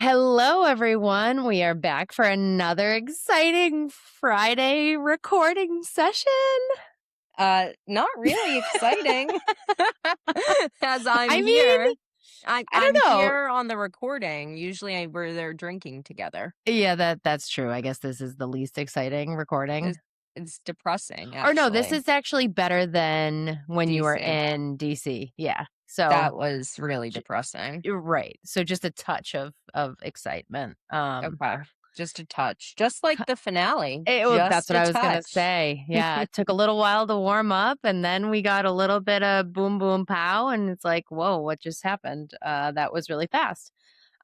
Hello, everyone. We are back for another exciting Friday recording session. Not really exciting. As I'm I mean, here. I I'm don't know. here on the recording. Usually we're there drinking together. Yeah, that's true. I guess this is the least exciting recording. It's, it's depressing, Or no, this actually. is actually better than when you were DC. in DC. Yeah. So That was really j- depressing. you're right. So just a touch of excitement. Okay. Just a touch. Just like the finale. That's Just what a I was gonna touch. say. Yeah, it took a little while to warm up, and then we got a little bit of boom, boom, pow, and it's like, whoa, what just happened? That was really fast.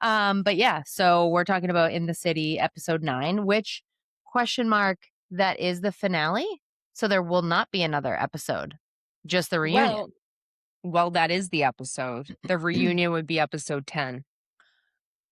But yeah, so we're talking about In the City, episode 9, which question mark that is the finale. So there will not be another episode, just the reunion. Well, well, that is the episode. The reunion would be episode 10.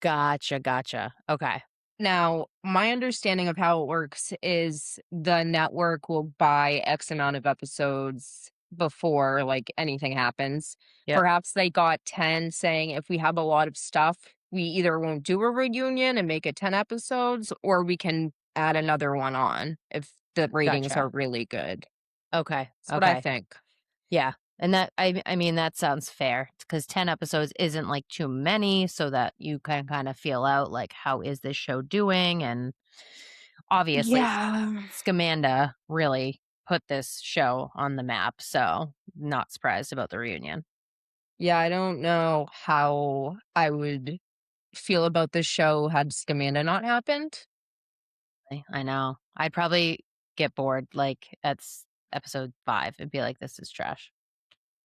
Gotcha. Okay. Now, my understanding of how it works is the network will buy X amount of episodes before like anything happens. Yep. Perhaps they got 10 saying if we have a lot of stuff, we either won't do a reunion and make it 10 episodes or we can add another one on if the ratings Gotcha. are really good. Okay. That's what I Okay. think. Yeah. And I mean that sounds fair because 10 episodes isn't like too many so that you can kind of feel out like how is this show doing, and obviously Yeah. Scamanda really put this show on the map, so not surprised about the reunion. Yeah, I don't know how I would feel about this show had Scamanda not happened. I know. I'd probably get bored like at episode 5 and be like, this is trash.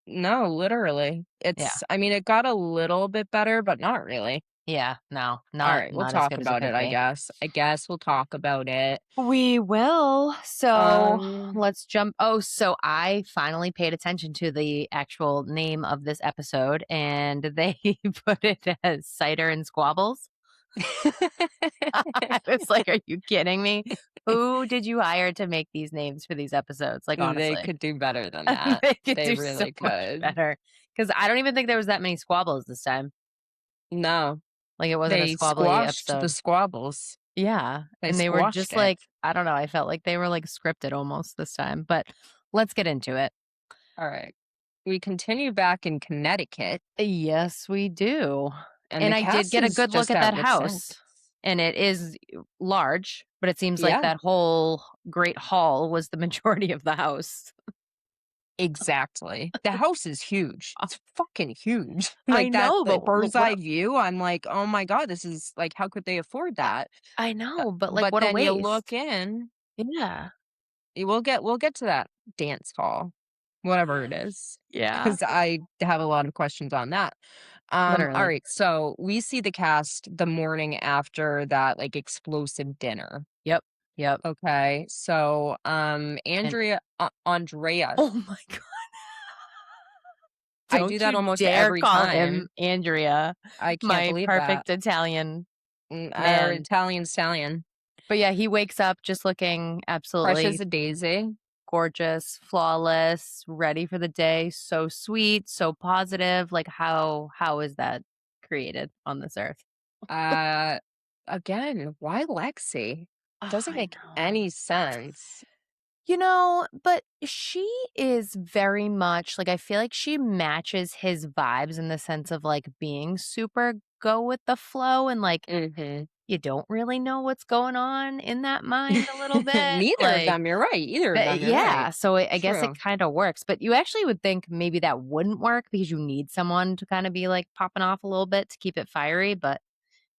No, literally. Yeah. I mean, it got a little bit better, but not really. Yeah. No, All not right, we'll not as talk good as it about it, could I be. guess. I guess we'll talk about it. We will. So Um, let's jump. Oh, so I finally paid attention to the actual name of this episode, and they put it as Cider and Squabbles. I was like, are you kidding me? Who did you hire to make these names for these episodes? Like, they honestly, could do better than that. they could They do so really much could. better. Because I don't even think there was that many squabbles this time. No, Like, it wasn't a they squabbly squashed the episode. squabbles. Yeah. They And they were squashed just it. like, I don't know. I felt like they were like scripted almost this time. But let's get into it. All right. We continue back in Connecticut, Yes, we do. and And the I did cast get a is good look just at at that wit's end. house, and it is large, but it seems like Yeah, that whole great hall was the majority of the house. exactly. The house is huge. It's fucking huge. I Like that know, the but bird's eye view, I'm like, "Oh my god, this is like how could they afford that?" I know, but like But what a then you look waste. in, Yeah. we'll get to that dance hall, whatever it is, Yeah. because I have a lot of questions on that. All Literally. right, so we see the cast the morning after that like explosive dinner. Yep. Yep. Okay, so And Andrea, oh my god. I do Don't that you almost dare every call him time. Andrea, I can't my believe that. perfect Italian Our man. Italian stallion, But yeah, he wakes up just looking fresh as absolutely a daisy. gorgeous, flawless, ready for the day, so sweet, so positive. Like how is that created on this earth? Uh, Again, why Lexi? Oh, Doesn't I make know. any sense. But she is very much like I feel like she matches his vibes in the sense of like being super go with the flow and like Mhm. you don't really know what's going on in that mind a little bit. Neither of Like them, you're right. Either of but them, you're right. yeah, so I guess it True. kind of works, but you actually would think maybe that wouldn't work because you need someone to kind of be like popping off a little bit to keep it fiery, but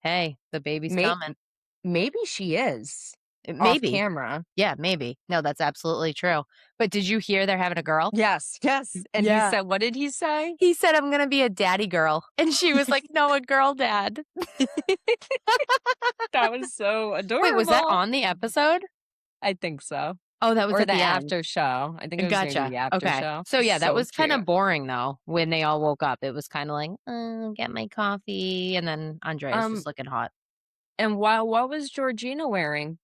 hey, the baby's May coming. Maybe she is off Maybe. camera. Yeah, maybe. No, that's absolutely true. But did you hear they're having a girl? Yes, yes. And he Yeah. said, what did he say? He said, I'm going to be a daddy girl. And she was like, no, a girl dad. That was so Wait, was that adorable. on the episode? I think so. Oh, that was Or at the the end. after show. I think it was maybe Gotcha. the after Okay. show. So yeah, that So was kind cute. of boring though. When they all woke up, it was kind of like, get my coffee. And then Andrea's Um, just looking hot. and what was Georgina wearing?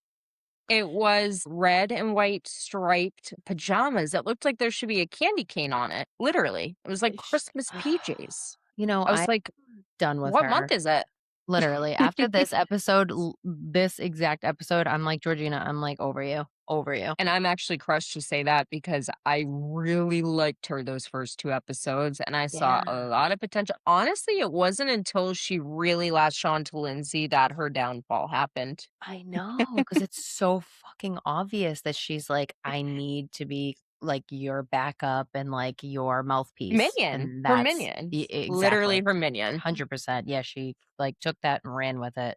It was red and white striped pajamas. It looked like there should be a candy cane on it. Literally. It was like Christmas PJs. I was I'm like, done with what month her. is it? Literally, after this episode, this exact episode, I'm like, Georgina, I'm like, over you, over you. And I'm actually crushed to say that because I really liked her those first 2 episodes, and I saw Yeah. a lot of potential. Honestly, it wasn't until she really latched on to Lindsay that her downfall happened. I know, because it's so fucking obvious that she's like, I need to be like your backup and like your mouthpiece. Minion, And her that's minion, literally exactly her minion. 100%. Yeah, she like took that and ran with it.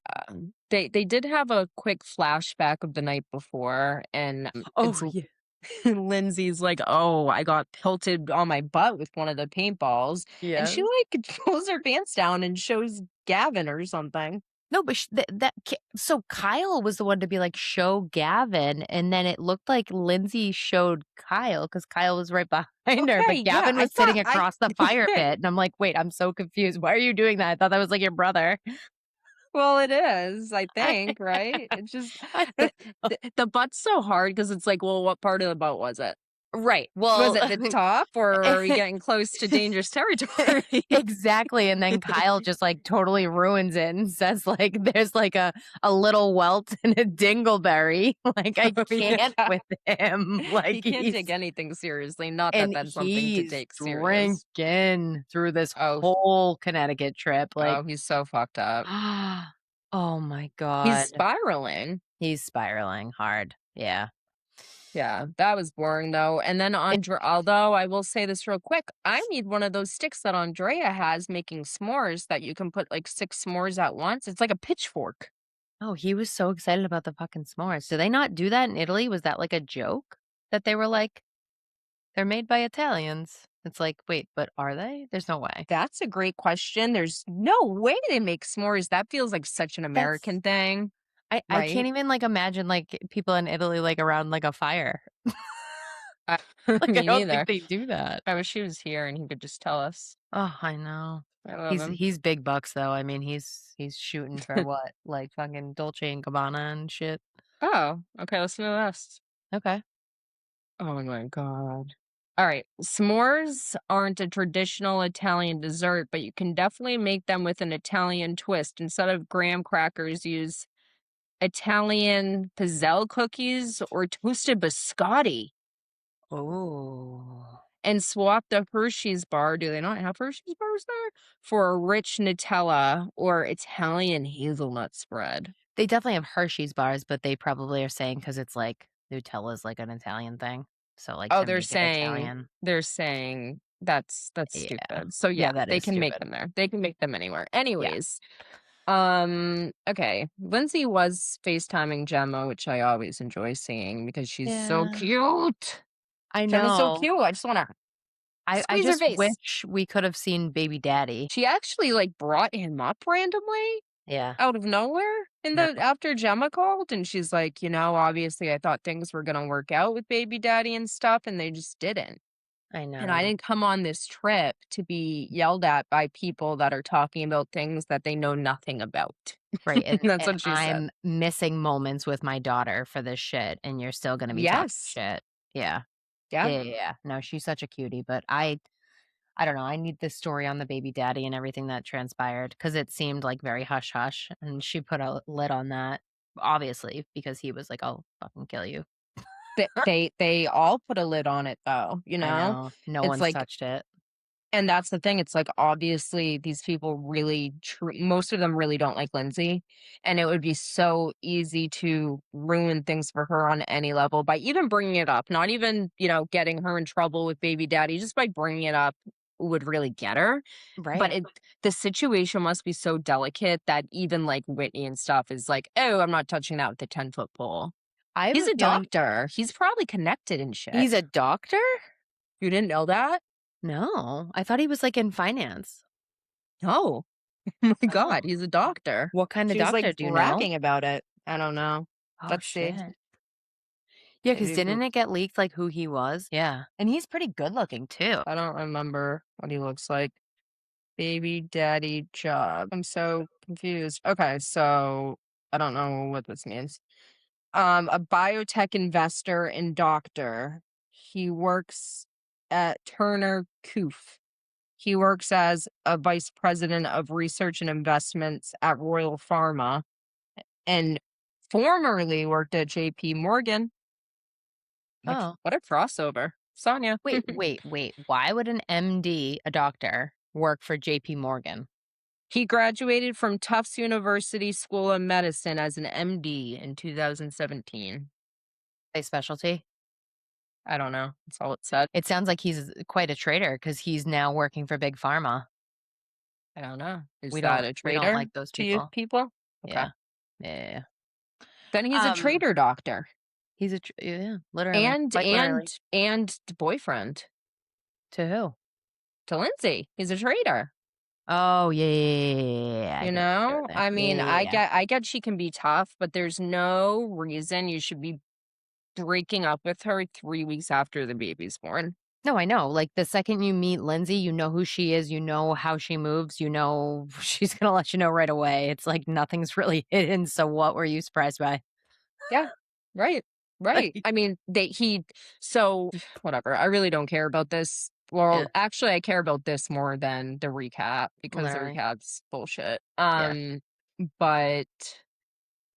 They did have a quick flashback of the night before, and, Oh, it's L yeah. Lindsay's like, "Oh, I got pelted on my butt with one of the paintballs," and she, Yes. like, pulls her pants down and shows Gavin or something. No, but so Kyle was the one to be like, show Gavin. And then it looked like Lindsay showed Kyle because Kyle was right behind her, but Okay, yeah, Gavin I was thought sitting I across the fire pit. And I'm like, wait, I'm so confused. Why are you doing that? I thought that was like your brother. well, it is, I I, think, right? It's just I don't know. the butt's so hard because it's like, well, what part of the butt was it? Right. Was Well, it the top, or are we getting close to dangerous territory? exactly. And then Kyle just like totally ruins it and says like there's like a little welt and a dingleberry. Like I Oh, can't yeah. with him. Like He can't take he's anything seriously, not that and that's something to he's take serious. drinking through this Oh, whole Connecticut trip. Like, oh, he's so fucked up. oh my He's God. spiraling. He's spiraling hard. Yeah. Yeah, that was boring though. And then It, Although I will say this real quick, I need one of those sticks that Andrea has making s'mores that you can put like 6 s'mores at once. It's like a pitchfork. oh, he was so excited about the fucking s'mores. Do they not do that in Italy? Was that like a joke that they were like, they're made by Italians? It's like, wait, but are they? There's no way. That's a great question. There's no way they make s'mores. That feels like such an That's American thing, I right? can't even like imagine like people in Italy like around like a fire. I, Like I me don't think neither. they do that. I wish he was here and he could just tell us. Oh, I know. I love He's him. he's big bucks though. I mean, he's shooting for what? Like fucking Dolce and Gabbana and shit. Oh, okay. Listen to this. Okay. Oh my god. All right. S'mores aren't a traditional Italian dessert, but you can definitely make them with an Italian twist. Instead of graham crackers, use Italian pizzelle cookies or toasted biscotti Oh. and swap the Hershey's bar. Do they not have Hershey's bars there? For a rich Nutella or Italian hazelnut spread. They definitely have Hershey's bars, but they probably are saying because it's like Nutella's like an Italian thing. So like Oh, to make it Italian. they're saying that's Yeah. stupid. So yeah, Yeah, that they is can make stupid. them there. They can make them anywhere. Yeah. Anyways, okay. Lindsay was FaceTiming Gemma, which I always enjoy seeing because she's so Yeah. cute. I Gemma's so know. cute. I just want to I squeeze her just face. wish we could have seen baby daddy. She actually like brought him up randomly Yeah. out of nowhere in No. the after Gemma called, and she's like, obviously I thought things were gonna work out with baby daddy and stuff, and they just didn't. I And I know. didn't come on this trip to be yelled at by people that are talking about things that they know nothing about. Right, That's and what she said. I'm missing moments with my daughter for this shit, and you're still gonna be talking Yes. shit. Yeah. Yep. Yeah. No, she's such a cutie, but I don't know, I need this story on the baby daddy and everything that transpired because it seemed, like, very hush hush, and she put a lid on that, obviously, because he was like, "I'll fucking kill you." They all put a lid on it though, you I know? know. No It's one's like touched it. and that's the thing, it's like, obviously, these people really most of them really don't like Lindsay, and it would be so easy to ruin things for her on any level by even bringing it up, not even, getting her in trouble with baby daddy, just by bringing it up would really get her, but Right. the situation must be so delicate that even, like, Whitney and stuff is like, "Oh, I'm not touching that with a 10-foot pole." I have He's a a feeling doctor, he's probably connected and shit. he's a doctor? You didn't know that? No, I thought he was, like, in finance. No. Oh my Oh. god, he's a doctor. What kinda She was, like, doctor, do you know? bragging about it. I don't know. Oh, Let's see. shit. Yeah, because Maybe didn't it get leaked, like, who he was? Yeah, and he's pretty good looking too. I don't remember what he looks like. Baby daddy job. I'm so confused. Okay, so I don't know what this means. A biotech investor and doctor. He works at Turner Coof. He works as a vice president of research and investments at Royal Pharma and formerly worked at JP Morgan. Like, Oh. what a crossover. Sonia. Wait. Why would an MD, a doctor, work for JP Morgan? He graduated from Tufts University School of Medicine as an MD in 2017. A specialty? I don't know. That's all it said. It sounds like he's quite a traitor because he's now working for Big Pharma. I don't know. Is We that don't a we don't traitor like those to you people. people? Okay. Yeah. Yeah. Then he's a Um, traitor doctor yeah, literally, and quite literally. the boyfriend To who? to Lindsay. He's a traitor. Oh, yeah, I You get what you're doing know? there. I Yeah, mean, yeah, yeah. I get she can be tough, but there's no reason you should be breaking up with her 3 weeks after the baby's born. No, I know, like, the second you meet Lindsay, you know who she is, you know how she moves, you know she's gonna let you know right away. It's like nothing's really hidden, so what were you surprised by? Yeah. Right. Right. Like I mean, so whatever. I really don't care about this. yeah, Well, actually I care about this more than the recap because the literally. recap's bullshit. Yeah. But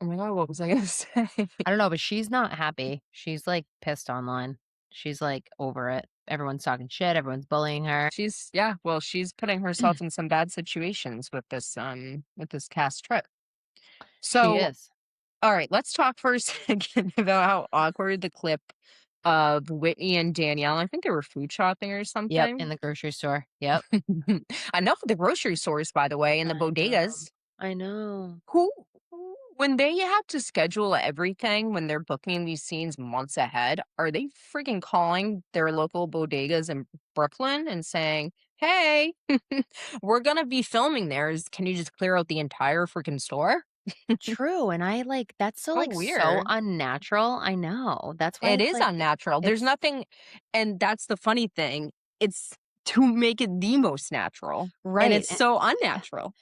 oh my god, what was I gonna say? I don't know, but she's not happy. She's, like, pissed online. She's, like, over it. Everyone's talking shit, everyone's bullying her. She's yeah, well, she's putting herself in some bad situations with this cast trip. She So, is. all right, let's talk for a second about how awkward the clip of Whitney and Danielle, I think they were food shopping or Yep, something. in the grocery store. Yep. Enough of the grocery stores, by the way, and the I know. bodegas. I know. When they have to schedule everything, when they're booking these scenes months ahead, are they freaking calling their local bodegas in Brooklyn and saying, "Hey, we're gonna be filming there. Can you just clear out the entire freaking store?" True, and I like that's so, So like, so weird. unnatural. I know. That's why It it's is like unnatural. There's it's nothing, and that's the funny thing. It's to make it the most natural, and right, it's so unnatural.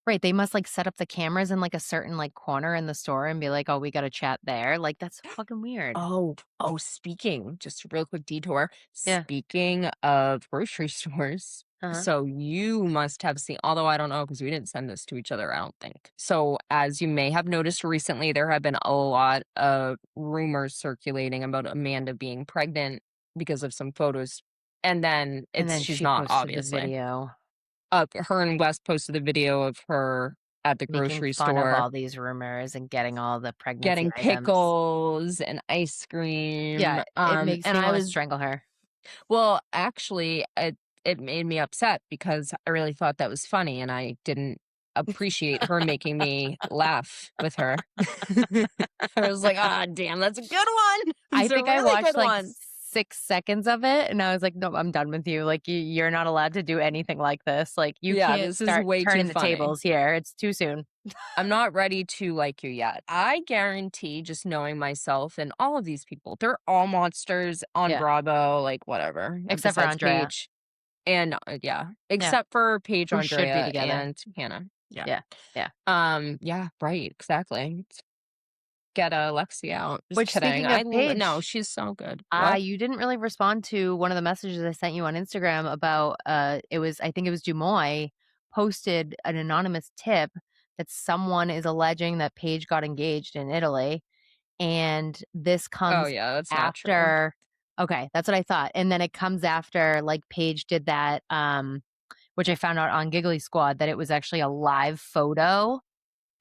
right, they must, like, set up the cameras in, like, a certain, like, corner in the store and be like, "Oh, we gotta chat there." Like, that's so fucking weird. Speaking, just a real quick detour. Yeah. Speaking of grocery stores, Uh-huh. so you must have seen, although I don't know because we didn't send this to each other, I don't think. So, as you may have noticed recently, there have been a lot of rumors circulating about Amanda being pregnant because of some photos. And then And then she's she not, posted the obviously. video Her and Wes posted the video of her at the making grocery fun of store all these rumors and getting all the pregnancy getting items. pickles and ice cream, Yeah, it makes and me I wanna was strangle her. well, actually, it made me upset because I really thought that was funny, and I didn't appreciate her making me laugh with her. I was like, "Ah, damn, that's a good one. I It's a think I really watched, good like, one." 6 seconds of it, and I was like, "No, I'm done with you, like, you're not allowed to do anything like this, like, you Yeah, can't this is start way too turning the funny. tables here, it's too soon." I'm not ready to like you yet. I guarantee, just knowing myself and all of these people, they're all monsters on Yeah, Bravo, like, whatever, except for besides Andrea. Paige. And, yeah, Yeah, except for Paige, who should be Andrea, together. and Hannah. Yeah. Yeah, yeah. Yeah, right, exactly. Get, Lexi out. Just Which kidding. speaking of No, Paige, she's so good. What? you didn't really respond to one of the messages I sent you on Instagram about, it was I think it was Dumois posted an anonymous tip that someone is alleging that Paige got engaged in Italy. And this Oh, comes yeah, that's not true. after okay, that's what I thought, and then it comes after, like, Paige did that, which I found out on Giggly Squad that it was actually a live photo,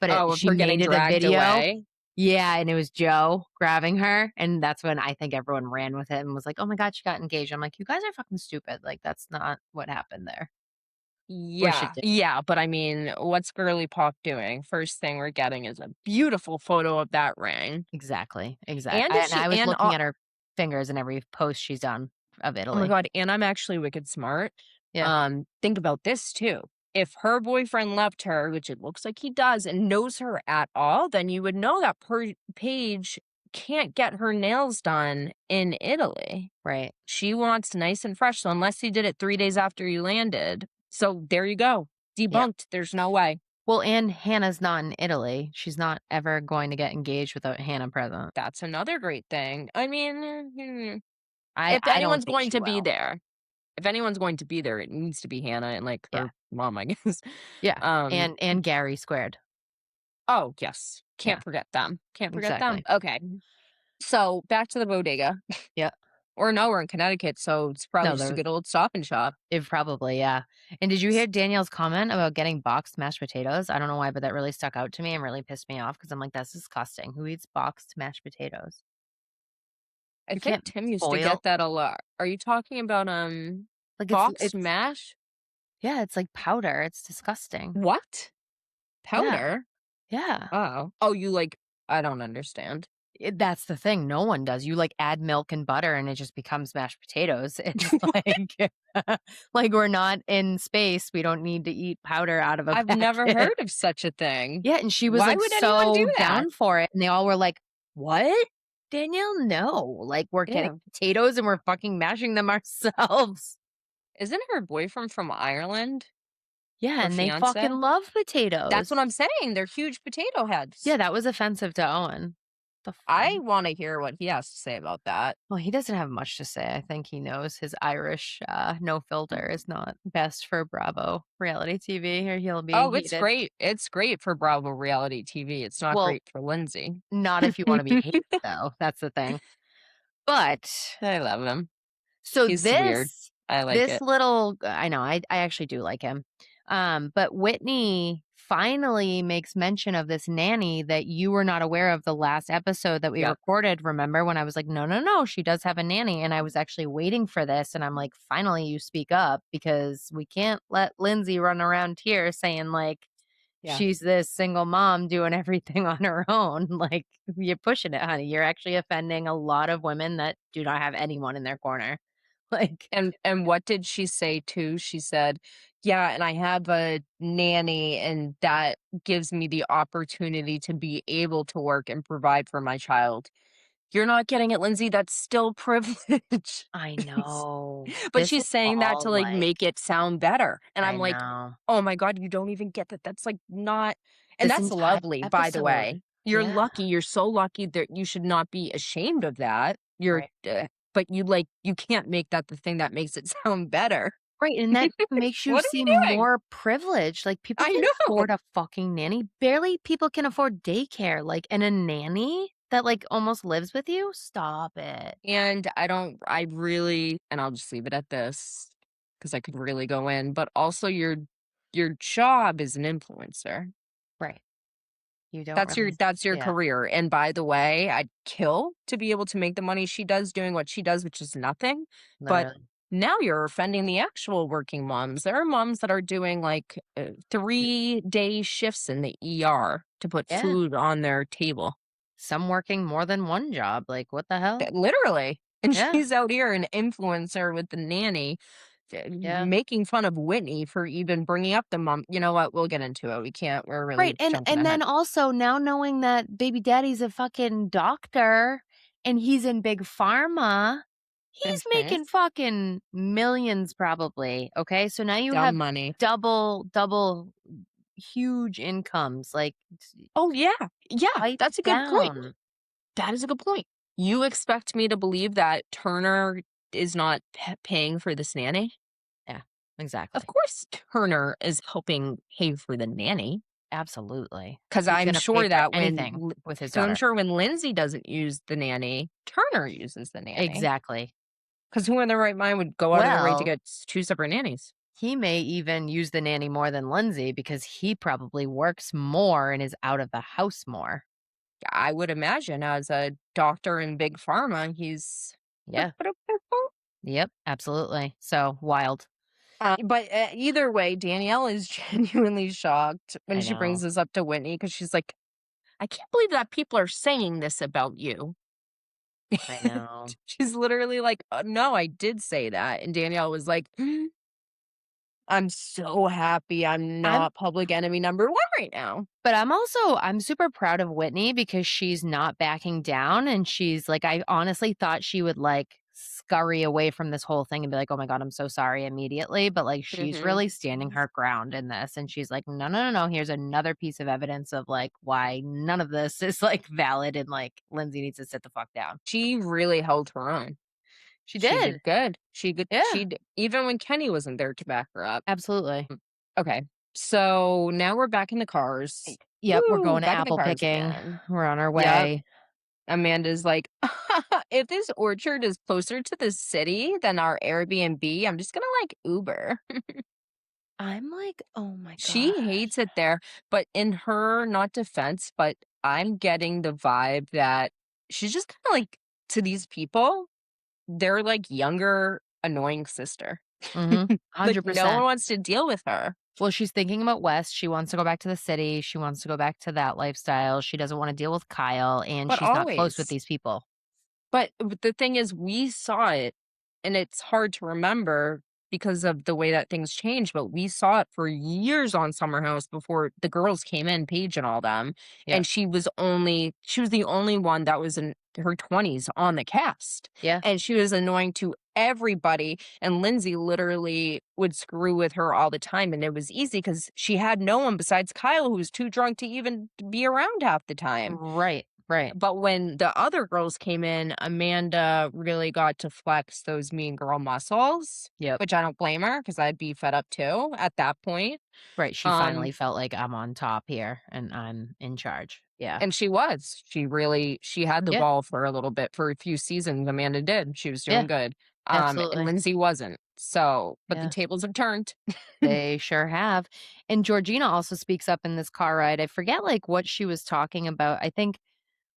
but Oh, of she her made getting it a dragged video. away? Yeah, and it was Joe grabbing her, and that's when I think everyone ran with it and was like, "Oh my god, she got engaged." I'm like, "You guys are fucking stupid, like, that's not what happened there." Wish it Yeah, did. yeah, but I mean, what's Girly Pop doing? First thing we're getting is a beautiful photo of that ring. Exactly, And and she I was and looking at her fingers in every post she's done of oh my Italy. god, and I'm actually wicked smart. Yeah, Think about this too. If her boyfriend left her, which it looks like he does, and knows her at all, then you would know that Paige can't get her nails done in Italy. right. She wants nice and fresh. So unless he did it 3 days after you landed, so there you go. Yeah. Debunked. There's no way. Well, and Hannah's not in Italy. She's not ever going to get engaged without Hannah present. That's another great thing. I mean, I if I don't anyone's think going she to be will. there. if anyone's going to be there, it needs to be Hannah and, like, Yeah. her mom, I guess. Yeah. Um, And Gary squared. oh, yes. Yeah, Can't forget them. Can't forget them. exactly. Okay. So, back to the bodega. Yeah. Or no, we're in Connecticut, so it's probably No, just a there good old Stop and Shop. it probably, yeah. And did you hear Danielle's comment about getting boxed mashed potatoes? I don't know why, but that really stuck out to me and really pissed me off because I'm like, "That's disgusting. Who eats boxed mashed potatoes? I You think can't Tim used to boil." get that a lot. Are you talking about, Like, boxed it's mash? yeah, it's like powder. It's disgusting. What? Yeah, Powder? yeah. Oh. Oh, you like I don't understand. That's the thing, no one does. You, like, add milk and butter and it just becomes mashed potatoes. It's like like, we're not in space. We don't need to eat powder out of a I've never packet. heard of such a thing. Yeah, and she was, Why like, would anyone do so that? down for it, and they all were like, "What? Danielle, no. Like, we're getting Yeah. potatoes and we're fucking mashing them ourselves." Isn't her boyfriend from Ireland? Yeah, Her and they fiancé? fucking love That's what potatoes. I'm saying, they're huge potato Yeah, heads. that was offensive to Owen. The fuck? I wanna hear what he has to say about that. Well, he doesn't have much to say. I think he knows his Irish, no filter is not best for Bravo reality TV, or he'll be Oh, it's heated. great. It's great for Bravo reality TV. It's not Well, great for Lindsay. not if you wanna be hated, though, that's the thing. But I love him. so He's weird. this I like this it. little I know, I actually do like him. But Whitney finally makes mention of this nanny that you were not aware of the last episode that we Yep. recorded, remember when I was like, "No, no, no, she does have a nanny," and I was actually waiting for this, and I'm like, "Finally, you speak up because we can't let Lindsay run around here saying, like, Yeah. she's this single mom doing everything on her own." Like, you're pushing it, honey. You're actually offending a lot of women that do not have anyone in their corner. Like, And what did she say too? She said, "Yeah, and I have a nanny, and that gives me the opportunity to be able to work and provide for my child." You're not getting it, Lindsay, that's still privilege. I It's know. but This is she's saying that to, all like, like make it sound better, and I I'm like, know. "Oh my god, you don't even get that, that's, like, not." And This that's entire lovely, by the episode. way. You're Yeah, lucky, you're so lucky that you should not be ashamed of that. right. But you, like, you can't make that the thing that makes it sound better. Right, and that makes you What are we seem doing? more privileged, like, people I can't know. afford a fucking nanny. Barely people can afford daycare, like, and a nanny that, like, almost lives with you? Stop it. And I really and I'll just leave it at this because I could really go in, but also your job is an influencer. Right. You don't really That's your yeah, career, and by the way, I'd kill to be able to make the money she does doing what she does, which is nothing, but literally. now you're offending the actual working moms. There are moms that are doing, like, 3-day shifts in the ER to put Yeah, food on their table. some working more than one job, like, what the hell? Literally, and Yeah, she's out here an influencer with the nanny, yeah. making fun of Whitney for even bringing up the mom. You know what? We'll get into it. We can't. We're Right, really and jumping and ahead. then also now knowing that baby daddy's a fucking doctor and he's in big pharma, he's Mhm. making fucking millions probably, okay? So now you Dumb have money. double huge incomes, like, Oh, yeah. Yeah, pipe that's a good point. down. That is a good point. You expect me to believe that Turner is not paying for this nanny? Yeah, Of exactly. course, Turner is helping pay for the nanny, Absolutely. because He's gonna pay for anything with his I'm daughter. sure when Lindsay doesn't use the nanny, Turner uses the nanny. Exactly. Because who in their right mind would go out of their way to Well, get 2 separate nannies? he may even use the nanny more than Lindsay because he probably works more and is out of the house more. I would imagine as a doctor in big pharma, he's Yeah. Yep, absolutely. So wild. But, either way, Danielle is genuinely shocked when I she brings know. this up to Whitney because she's like, "I can't believe that people are saying this about you." I know. She's literally like, No, I did say that." And Danielle was like, "I'm so happy I'm I'm not public enemy number 1 right now." but I'm super proud of Whitney because she's not backing down and she's like I honestly thought she would like scurry away from this whole thing and be like, "Oh my god, I'm so sorry" immediately, but like she's Mhm. really standing her ground in this and she's like, "No, no, no, no, here's another piece of evidence of like why none of this is like valid and like Lindsay needs to sit the fuck down." She really held her own. She She did. did good. Yeah, Even when Kenny wasn't there to back her up. absolutely. Mm, okay. So now we're back in the cars. Yep, we're Woo, going to back in the apple cars picking. again. We're on our Yep. way. Amanda's like, if this orchard is closer to the city than our Airbnb, I'm just gonna like Uber. I'm like, "Oh my She hates gosh." it there, but in her not defense, but I'm getting the vibe that she's just kind of like to these people, they're like younger, annoying sister. Mhm. Like no one 100%. wants to deal with her. Well, she's thinking about West. She wants to go back to the city. She wants to go back to that lifestyle. She doesn't wanna deal with Kyle, and But she's not close with always. these people. But the thing is, we saw it, and it's hard to remember because of the way that things change, but we saw it for years on Summer House before the girls came in, Paige and all them, Yep. and she was the only one that was in her 20s on the cast, Yeah. and she was annoying to everybody, and Lindsay literally would screw with her all the time, and it was easy because she had no one besides Kyle who was too drunk to even be around half the time. Right, right. But when the other girls came in, Amanda really got to flex those mean girl muscles, Yep. which I don't blame her because I'd be fed up too at that point. Right, she finally Um, felt like, "I'm on top here, and I'm in charge." Yeah. and she was. She had the Yeah, ball for a little bit for a few seasons. Amanda did. She was doing yeah, good. And absolutely. Lindsay wasn't. So, but the Yeah, tables have turned. they sure have, and Georgina also speaks up in this car ride. I forget, like, what she was talking about. I think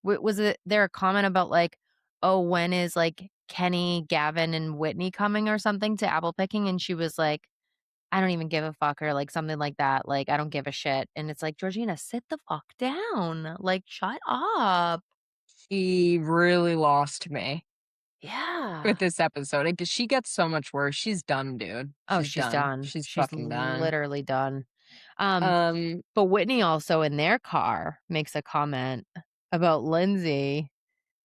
was it there a comment about, like, "Oh, when is, like, Kenny, Gavin, and Whitney coming or something to apple picking?" And she was like, "I don't even give a fuck," or, like, something like that, like, "I don't give a shit." And it's like, "Georgina, sit the fuck down. Like, shut up." She really lost me Yeah. with this episode because she gets so much worse. She's done, dude. Oh, She's she's done. done. She's She's fucking done. literally done. Um, Um, but Whitney also in their car makes a comment about Lindsay,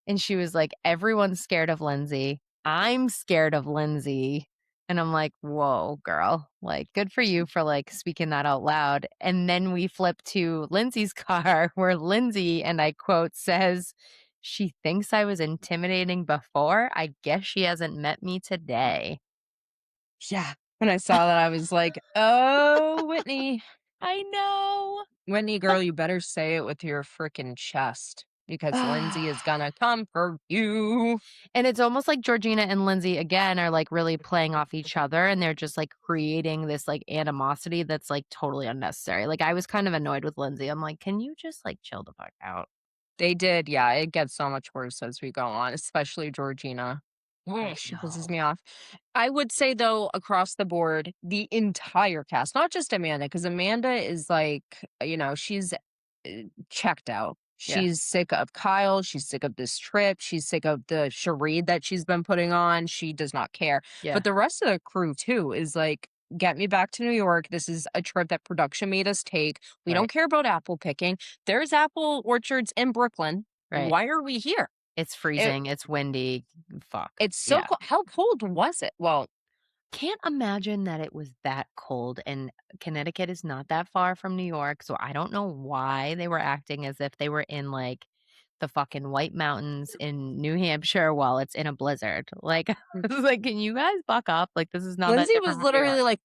and she was like, "Everyone's scared of Lindsay. I'm scared of Lindsay." And I'm like, "Whoa, girl. Like, good for you for, like, speaking that out loud." And then we flip to Lindsay's car where Lindsay, and I quote, says, "She thinks I was intimidating before. I guess she hasn't met me today." Yeah. When I saw that, I was like, "Oh, Whitney. I know. Whitney, girl, you better say it with your frickin' chest because Lindsay is gonna come for you." And it's almost like Georgina and Lindsay again are like really playing off each other and they're just like creating this like animosity that's like totally unnecessary. Like I was kind of annoyed with Lindsay. I'm like, can you just like chill the fuck out? They did, yeah, it gets so much worse as we go on, especially Georgina. I Ugh, she pisses know. me off. I would say, though, across the board, the entire cast, not just Amanda, because Amanda is like, she's checked out. Yeah. She's sick of Kyle. She's sick of this trip. She's sick of the charade that she's been putting on. She does not care. Yeah. But the rest of the crew, too, is like, get me back to New York. This is a trip that production made us take. We don't Right. care about apple picking. There's apple orchards in Brooklyn. Right. Why are we here? It's It, freezing. It's windy. Fuck. it's so Yeah. cold. How cold was it? Well, Can't imagine that it was that cold, and Connecticut is not that far from New York, so I don't know why they were acting as if they were in, like, the fucking White Mountains in New Hampshire while it's in a blizzard. Like, I was like, "Can you guys buck up? Like, this is not that Lindsay was different from New York." literally like,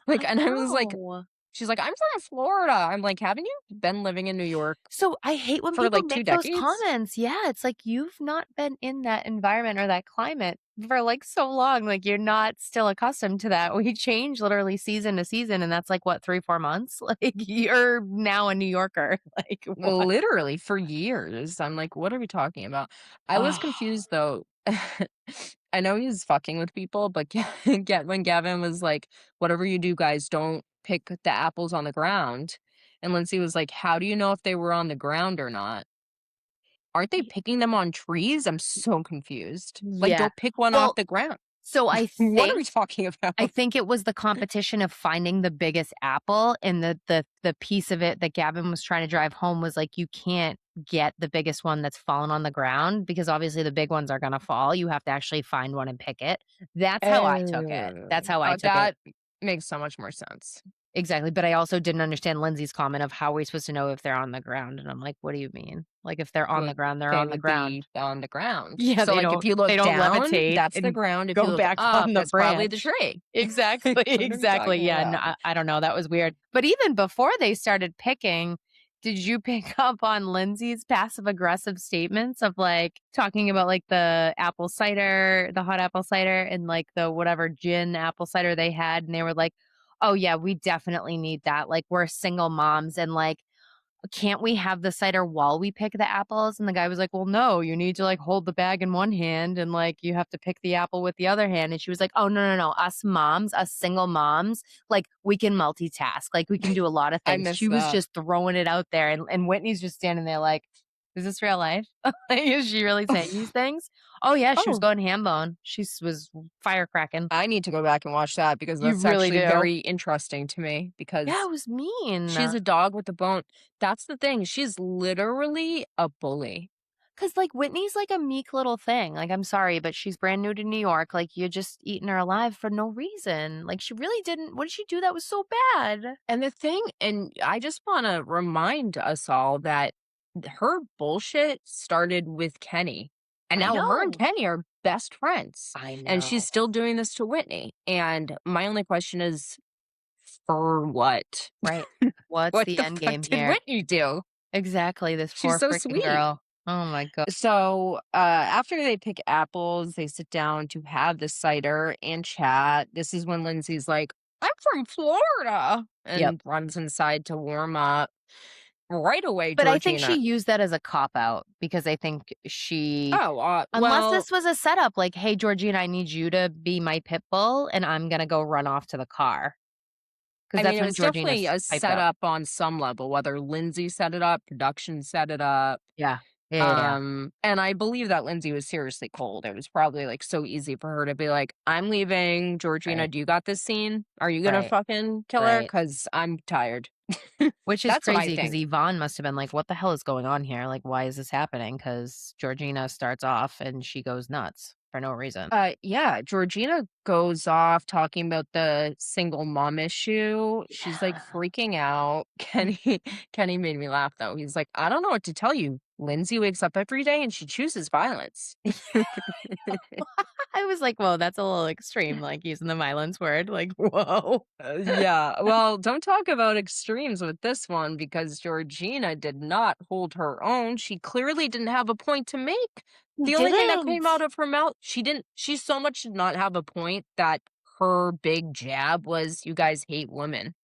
I and I was like, know. she's like, I'm from Florida. I'm like, haven't you been living in New York So, I hate when for people like two make those decades? comments. Yeah, it's like, you've not been in that environment or that climate for, like, so long, like, you're not still accustomed to that. We change literally season to season, and that's, like, what, 3, 4 months? Like, you're now a New Yorker. Like, what? Literally for years. I'm like, what are we talking about? I was Oh, confused though. I know he's fucking with people, but get when Gavin was like, whatever you do, guys, don't pick the apples on the ground. And Lindsay was like, how do you know if they were on the ground or not? Aren't they y picking them on trees? I'm so confused. Like, yeah. don't pick one off Well, the ground. so What are we talking about? I think it was the competition of finding the biggest apple, and the piece of it that Gavin was trying to drive home was like, you can't get the biggest one that's fallen on the ground because obviously the big ones are gonna fall. You have to actually find one and pick it. That's how I took it. That's how I took it. That makes so much more sense. Exactly, but I also didn't understand Lindsay's comment of how are we supposed to know if they're on the ground, and I'm like, "What do you mean?" Like, if they're on the Would ground, they're they on the would ground. be on the ground. Yeah, So, like, if you look they don't down, levitate that's the and ground. If you go look back up, on the that's probably the branch. tree. Exactly, What are we exactly, talking yeah, no, about? I don't know, that was weird. But even before they started picking, did you pick up on Lindsay's passive aggressive statements of, like, talking about, like, the apple cider, the hot apple cider and, like, the whatever gin apple cider they had, and they were like, "Oh, yeah, we definitely need that, like, we're single moms, and, like, can't we have the cider while we pick the apples?" And the guy was like, "Well, no, you need to like hold the bag in one hand and like you have to pick the apple with the other hand." And she was like, "Oh, no, no, no. Us moms, us single moms, like we can multitask. Like we can do a lot of I things." miss She was that. just throwing it out there. And Whitney's just standing there like, is this real life? Like, is she really saying these things? Oh, yeah. She was Oh, going ham bone. Was firecracking. I need to go back and watch that because You that's really actually do. very interesting to me Yeah, because it was mean. she's a dog with a bone. That's the thing. She's literally a bully. 'Cause, like, Whitney's like a meek little thing, like, I'm sorry, but she's brand new to New York, like, you're just eating her alive for no reason, like, she really didn't what did she do that was so bad? And the thing and I just wanna remind us all that her bullshit started with Kenny, and I now her and know. Kenny are best friends, I and she's know. still doing this to Whitney, and my only question is, for what? Right. What's What the the end fuck game did here? Whitney do? Exactly, this She's poor so freaking sweet. girl. Oh my god. So, after they pick apples, they sit down to have the cider and chat. This is when Lindsay's like, "I'm from Florida," Yep. and runs inside to warm up. Right away, But I think she Georgina. used that as a cop out because I think she Oh, unless well, this was a setup, like, "Hey, Georgina, I need you to be my pit bull, and I'm gonna go run off to the car," because I mean, that's it when was definitely Georgina's a piped up. setup on some level, whether Lindsay set it up, production set it up. Yeah. Yeah, yeah. And I believe that Lindsay was seriously cold. It was probably, like, so easy for her to be like, "I'm leaving. Georgina, Right, do you got this scene? Are you gonna right, fucking kill her? right. Because 'Cause I'm tired." Which is That's what I crazy because think. Yvonne must have been like, "What the hell is going on here? Like, why is this happening?" Because Georgina starts off and she goes nuts for no reason. Yeah, Georgina goes off talking about the single mom issue. She's, like, Yeah. freaking out. Kenny made me laugh, though. He's like, "I don't know what to tell you. Lindsay wakes up every day and she chooses violence." I was like, "Whoa, that's a little extreme," like, using the violence word, like, "Whoa." Yeah, well, don't talk about extremes with this one because Georgina did not hold her own. She clearly didn't have a point to make. He The only thing that came out didn't. of her mouth, she so much did not have a point that her big jab was, "You guys hate women."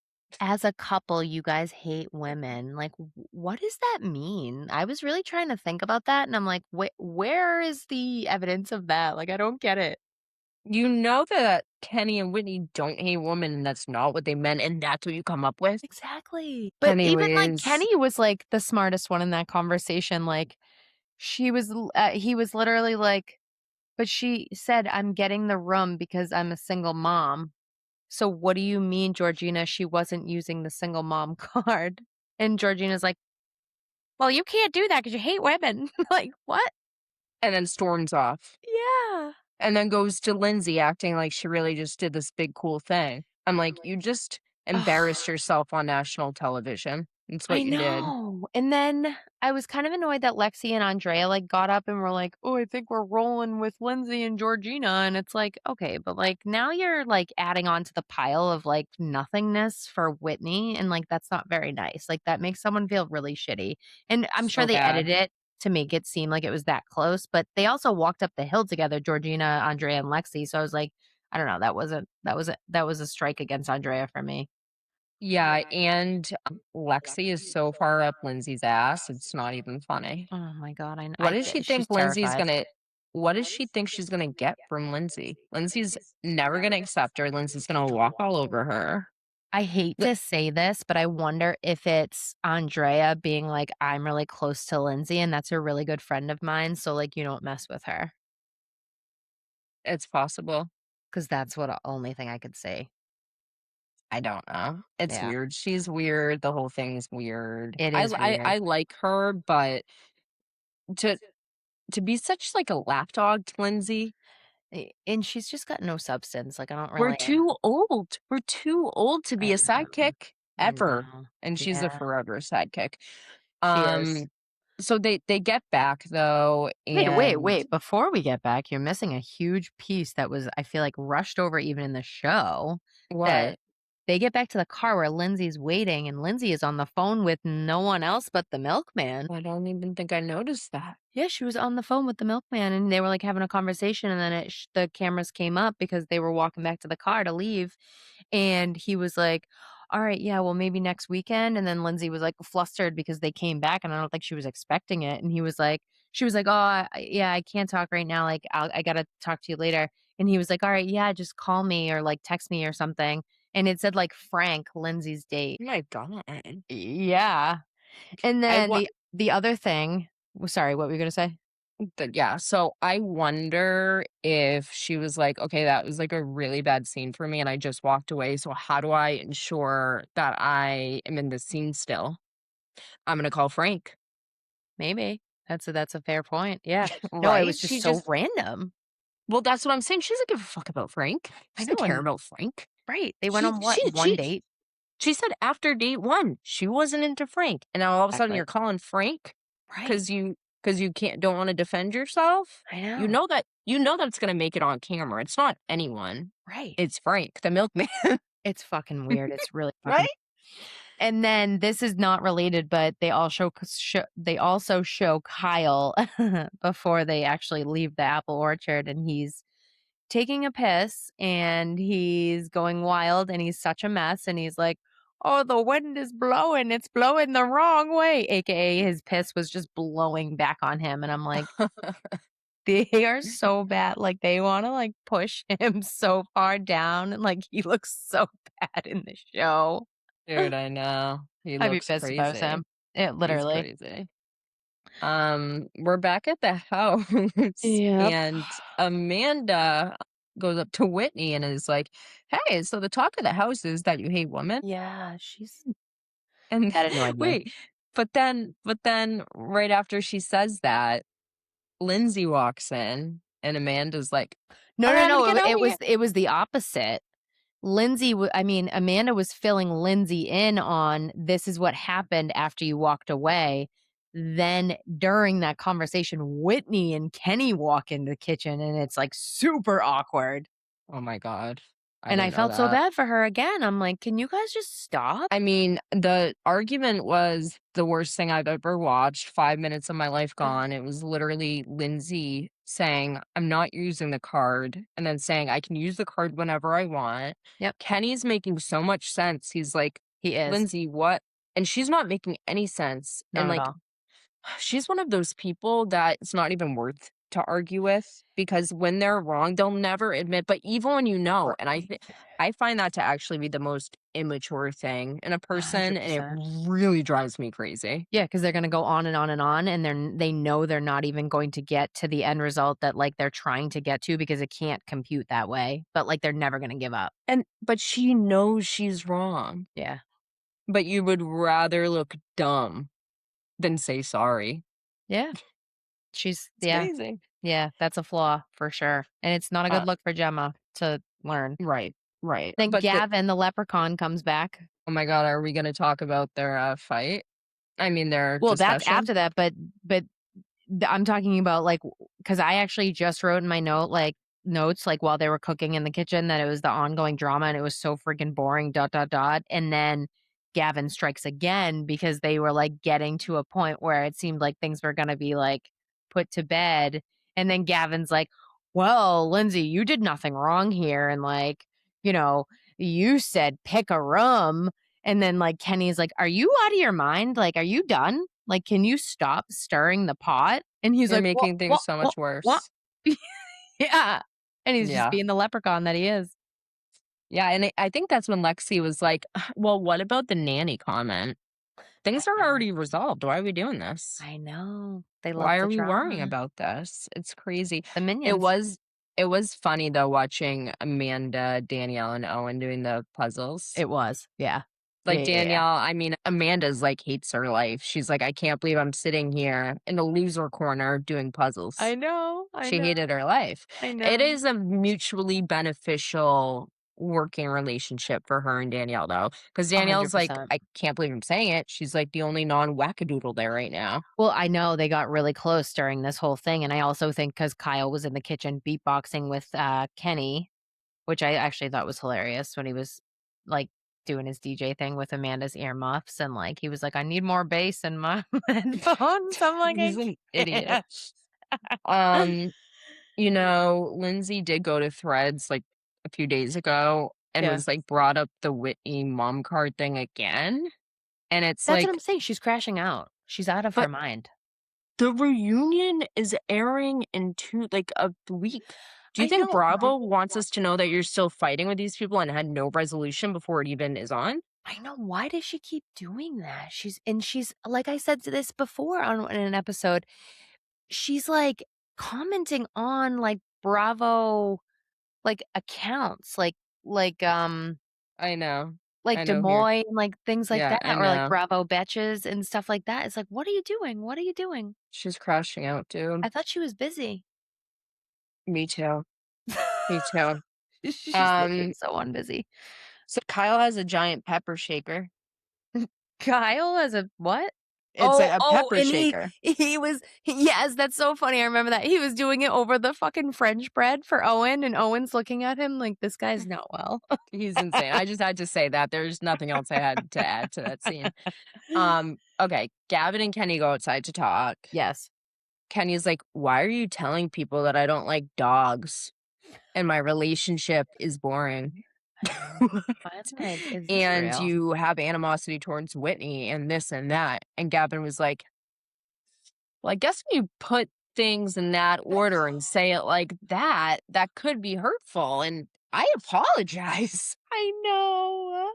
As a couple, you guys hate women. Like, what does that mean? I was really trying to think about that, and I'm like, where is the evidence of that? Like, I don't get it." You know that Kenny and Whitney don't hate women, and that's not what they meant, and that's what you come up with? Exactly. But even, like, Anyways, Kenny was, like, the smartest one in that conversation, like, he was literally like, "But she said, 'I'm getting the room because I'm a single mom.' So what do you mean, Georgina, she wasn't using the single mom card?" And Georgina's like, "Well, you can't do that because you hate women." Like, "What?" and then storms off. Yeah. And then goes to Lindsay acting like she really just did this big cool thing. I'm like, "You just embarrassed Ugh. yourself on national television. That's what I you did." know. And then I was kind of annoyed that Lexi and Andrea like got up and were like, "Oh, I think we're rolling with Lindsay and Georgina." And it's like, okay, but like now you're like adding on to the pile of like nothingness for Whitney. And like that's not very nice. Like that makes someone feel really shitty. And I'm sure So they edited bad. it to make it seem like it was that close, but they also walked up the hill together, Georgina, Andrea, and Lexi. So I was like, I don't know, that was a strike against Andrea for me. Yeah, and, Lexi is so far up Lindsay's ass, it's not even funny. Oh my god, What does she she's think Lindsay's terrified. gonna what does she think she's gonna get from Lindsay? Lindsay's never gonna accept her, Lindsay's gonna walk all over her. I hate Li to say this, but I wonder if it's Andrea being like, "I'm really close to Lindsay, and that's a really good friend of mine, so, like, you don't mess with her," It's possible. because that's what only thing I could say. I don't know. It's Yeah, weird. She's weird, the whole thing's weird. it is weird. I like her, but to to be such, like, a lapdog to Lindsay, And she's just got no substance, like, I don't we're really too old. We're too old to be I a know, sidekick I ever, know. and she's a Yeah, forever sidekick. she Um, is. So they get back though, Wait, wait, and wait. Before we get back, you're missing a huge piece that was, I feel like, rushed over even in the show. That what? they get back to the car where Lindsay's waiting, and Lindsay is on the phone with no one else but the milkman. I don't even think I noticed that. Yeah, she was on the phone with the milkman, and they were like having a conversation, and then the cameras came up because they were walking back to the car to leave, and he was like, "All right, yeah, well, maybe next weekend." And then Lindsay was like flustered because they came back, and I don't think she was expecting it. And he was like, she was like, "Oh, yeah, I can't talk right now. Like, I gotta talk to you later." And he was like, "All right, yeah, just call me or like text me or something." And it said like Frank, Lindsay's date. Oh my god. Yeah. And I then wa the other thing, sorry, what were you gonna say? Yeah, so I wonder if she was like, "Okay, that was, like, a really bad scene for me, and I just walked away, so how do I ensure that I am in this scene still? I'm gonna call Frank." Maybe. That's a fair point. Yeah. No, it was Right? just She so just random. Well, that's what I'm saying, she doesn't give a fuck about Frank. I She know, doesn't care and about Frank. right. They went She on what, she one she date? she said after date 1, she wasn't into Frank, and now all of a sudden you're Exactly. calling Frank Right. because you can't don't wanna defend yourself? I know. You know that's gonna make it on camera, it's not anyone. Right. It's Frank, the milkman, It's fucking weird. It's really fucking. right? And then this is not related, but they also show Kyle before they actually leave the apple orchard, and he's taking a piss and he's going wild and he's such a mess, and he's like, "Oh, the wind is blowing. It's blowing the wrong way." AKA his piss was just blowing back on him. And I'm like, they are so bad. Like they want to like push him so far down, and like he looks so bad in the show. Dude, I know. He I'd be looks pissed if I was crazy. him. It He's literally. crazy. We're back at the house, Yep. and Amanda goes up to Whitney and is like, "Hey, so the talk of the house is that you hate women?" Yeah, she's And that annoyed me. wait, but then right after she says that, Lindsay walks in and Amanda's like, No, no, "Amanda, no. get It, out it was here." it was the opposite. I mean, Amanda was filling Lindsay in on this is what happened after you walked away. Then during that conversation, Whitney and Kenny walk into the kitchen, and it's like super awkward. Oh my god. I And I didn't know felt so that. bad for her again. I'm like, can you guys just stop? I mean, the argument was the worst thing I've ever watched, 5 minutes of my life gone. It was literally Lindsay saying, "I'm not using the card," and then saying, "I can use the card whenever I want." Yep, Kenny's making so much sense. He's like, he is. "Lindsay, what?" And she's not making any sense. And, Not at like, all. she's one of those people that it's not even worth to argue with because when they're wrong, they'll never admit, but even when you know, and Right. I find that to actually be the most immature thing in a person, and it 100%. really drives me crazy. Yeah, because 'cause they're gonna go on and on and on, and they know they're not even going to get to the end result that, like, they're trying to get to because it can't compute that way, but, like, they're never gonna give up. And but she knows she's wrong, Yeah. but you would rather look dumb than say sorry. Yeah. She's It's yeah. crazy. Yeah, that's a flaw for sure, and it's not a good Uh, look for Gemma to learn. right, right. Then But Gavin, the leprechaun, comes back. oh my god, are we gonna talk about their fight? I mean, their Well, that's discussion? after that, but I'm talking about, like, because I actually just wrote in my notes, like, while they were cooking in the kitchen that it was the ongoing drama and it was so freaking boring, dot, dot, dot, and then Gavin strikes again because they were, like, getting to a point where it seemed like things were gonna be, like, put to bed, and then Gavin's like, "Well, Lindsay, you did nothing wrong here, and, like, you know, you said pick a room," and then, like, Kenny's like, "Are you out of your mind? Like, are you done? Like, can you stop stirring the pot?" And he's You're like, "What? making things What? so What? much What?" worse. Yeah. And he's just Yeah. being the leprechaun that he is. Yeah, and I think that's when Lexi was like, "Well, what about the nanny comment? I Things are know. already resolved. Why are we doing this? I know. They love Why the are we worrying drama. about this?" It's crazy. The It minions. was it was funny though watching Amanda, Danielle, and Owen doing the puzzles. It was. Yeah. Like Yeah, yeah, yeah. Danielle, I mean, Amanda's like hates her life. She's like, "I can't believe I'm sitting here in the loser corner doing I puzzles." know. I She know. hated her life. I It know. is a mutually beneficial working relationship for her and Danielle, though, because Danielle's like, 100%. I can't believe I'm saying it. She's like the only non-wackadoodle there right now. Well, I know they got really close during this whole thing, and I also think because Kyle was in the kitchen beatboxing with, Kenny, which I actually thought was hilarious when he was, like, doing his DJ thing with Amanda's earmuffs, and, like, he was like, "I need more bass in my headphones." I'm like, He's "I an idiot. can't." Um, Lindsay did go to Threads like a few days ago and Yeah. was like brought up the Whitney mom card thing again. And it's That's what I'm like, saying, she's crashing out. She's out of her but mind. the reunion is airing in a week. Do you I think know, Bravo wants us to know that you're still fighting with these people and had no resolution before it even is on? I know, why does she keep doing that? She's like I said to this before on in an episode, she's, like, commenting on, like, Bravo, like, accounts, like, I know. like I Des know who you're Moines, like, things like yeah, that, I or, like, know. Bravo Betches and stuff like that. It's like, "What are you doing? What are you doing?" She's crashing out, I dude. thought she was busy. Me too. Me too. She's looking Um, so unbusy. so Kyle has a giant pepper shaker. Kyle has a what? It's a Oh, pepper and shaker. he was yes, that's so funny, I remember that. He was doing it over the fucking French bread for Owen, and Owen's looking at him like, "This guy's not well." He's insane. I just had to say that. There's nothing else I had to add to that scene. Okay, Gavin and Kenny go outside to talk. Yes. Kenny's like, "Why are you telling people that I don't like dogs and my relationship is boring?" I know. I'm like, "Is this And real?" you have animosity towards Whitney and this and that. And Gavin was like, well, I guess when you put things in that order and say it like that, that could be hurtful. And I apologize. I know.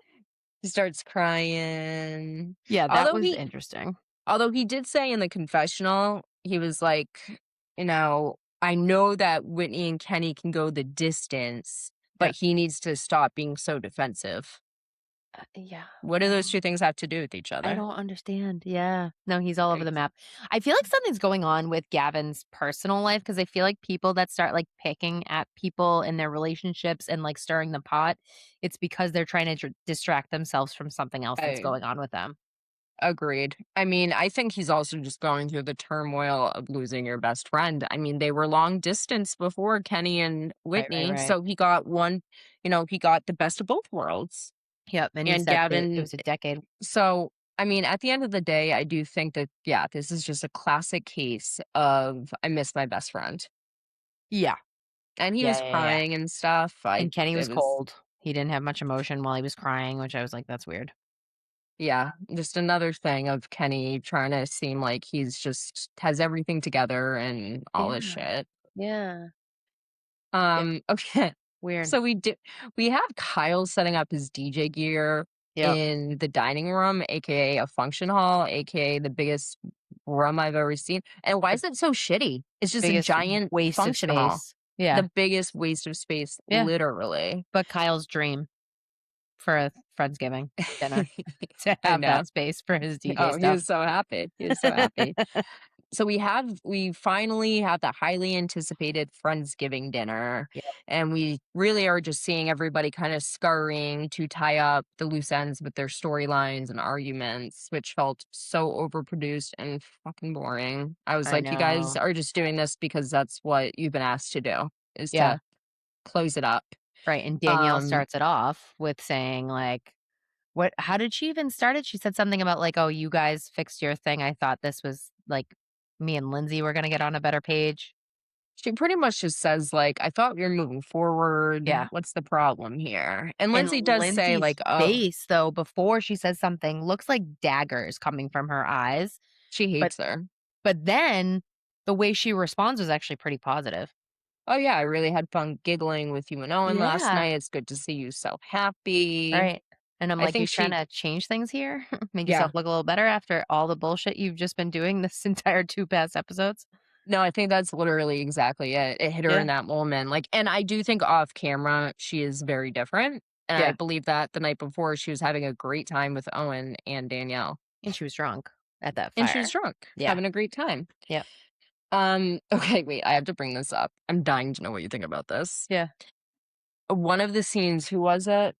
He starts crying. Yeah, that Although was he interesting. although he did say in the confessional, he was like, I know that Whitney and Kenny can go the distance, Yeah. but he needs to stop being so defensive. Yeah, What do those two things have to do with each I other? don't understand. Yeah. No, he's all over the Right. map. I feel like something's going on with Gavin's personal life because I feel like people that start like picking at people in their relationships and like stirring the pot, it's because they're trying to distract themselves from something else that's I going on with them. agreed. I mean, I think he's also just going through the turmoil of losing your best friend. I mean, they were long distance before Kenny and Right, right, Whitney, right. so he got he got the best of both worlds. Yep. And he And said that it Gavin, was a decade. so I mean, at the end of the day, I do think that, yeah, this is just a classic case of I miss my best friend. Yeah. And he Yeah. was Yeah. Yeah. crying and stuff. And Kenny was It was, cold. He didn't have much emotion while he was crying, which I was like, that's weird. yeah, just another thing of Kenny trying to seem like he's just has everything together and all this Yeah. shit. Yeah. Yeah. Okay. Weird. So we have Kyle setting up his DJ gear Yep. in the dining room, aka a function hall, aka the biggest room I've ever seen. And why The is it so shitty? It's just a biggest giant waste of function hall. space. Yeah. The biggest waste of space, Yeah. literally. But Kyle's dream for a Friendsgiving dinner to I have know. that space for his DJ Oh, he stuff. was so happy. He was so happy. So we finally have the highly anticipated Friendsgiving dinner, Yep, and we really are just seeing everybody kind of scurrying to tie up the loose ends with their storylines and arguments, which felt so overproduced and fucking boring. I was I like, you guys know. are just doing this because that's what you've been asked to do, is Yeah, to close it up. right, and Danielle Um, starts it off with saying, like, what how did she even start it? She said something about, like, "Oh, you guys fixed your thing. I thought this was, like, me and Lindsay were gonna get on a better page." she pretty much just says like, I thought we were moving forward. Yeah, What's the problem here? And and Lindsay does say Lindsay's like, oh, face, though, before she says something looks like daggers coming from her eyes, she but hates her. then the way she responds was actually pretty positive. Oh, yeah, I really had fun giggling with you and Owen last Yeah. night. It's good to see you so happy. Right. And I'm I like, "You think trying she to change things here? Make yourself yeah. look a little better after all the bullshit you've just been doing this entire 2 past episodes?" No, I think that's literally exactly it. It hit her Yeah. in that moment, like and I do think off camera, she is very different, and I Yeah. believe that the night before, she was having a great time with Owen and Danielle, And she was drunk at that and she was fire. drunk, Yeah. having a great time. Yep. Okay, wait, I have to bring this up. I'm dying to know what you think about this. Yeah. one of the scenes, who was it?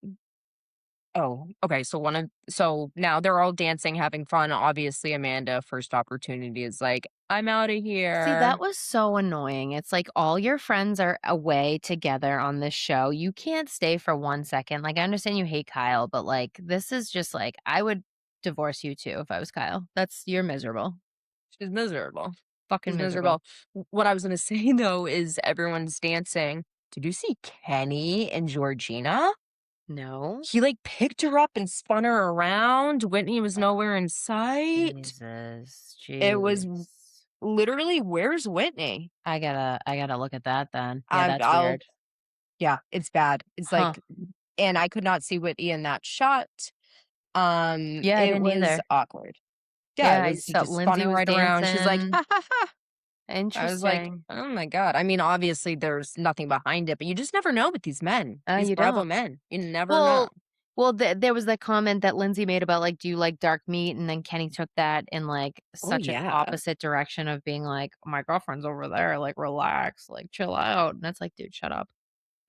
Oh, okay, so now they're all dancing, having fun. Obviously, Amanda, first opportunity, is like, "I'm out of See, that here." was so annoying. It's like all your friends are away together on this show. You can't stay for 1 second. Like, I understand you hate Kyle, but, like, this is just like I would divorce you too if I was Kyle. You're miserable. She's miserable. Fucking She's miserable. miserable. What I was gonna say, though, is everyone's dancing. Did you see Kenny and Georgina? No? He, like, picked her up and spun her around. Whitney was nowhere in sight. Jesus, It was jeez. literally, "Where's Whitney?" I gotta look at that then. Yeah, I'm that's I'll weird. Yeah, it's bad. It's Huh. like, and I could not see Whitney in that shot. Yeah, I It didn't was either. awkward. Yeah, it Yeah, I was he saw just spun Lindsay her was right around. She's like, dancing. "Ha, ha, ha." I was like, Interesting. "Oh my god." I mean, obviously, there's nothing behind it, but you just never know with these men, these You Bravo don't. men. You never know. Well there was that comment that Lindsay made about, like, "Do you like dark meat?" And then Kenny took that in, like, Oh, such an yeah. opposite direction of being like, "My girlfriend's over there, like, relax, like, chill out." And it's like, "Dude, shut up."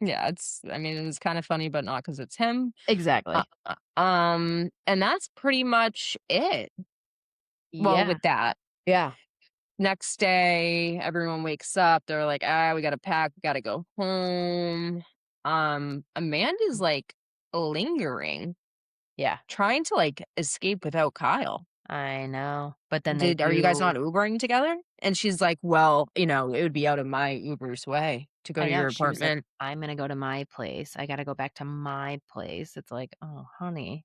Yeah, I mean, it's kinda funny, but not because it's him. Exactly. And that's pretty much it. Well, Yeah. with that. Yeah. Next day, everyone wakes up, they're like, "Ah, we gotta pack, we gotta go home." Amanda's, like, lingering, Yeah. trying to, like, escape without Kyle. I know. But then they Are you guys do not Ubering together?" And she's like, "Well, it would be out of my Uber's way to go I to know, your she was like, apartment." "I'm gonna go to my place. I gotta go back to my place." It's like, "Oh, honey."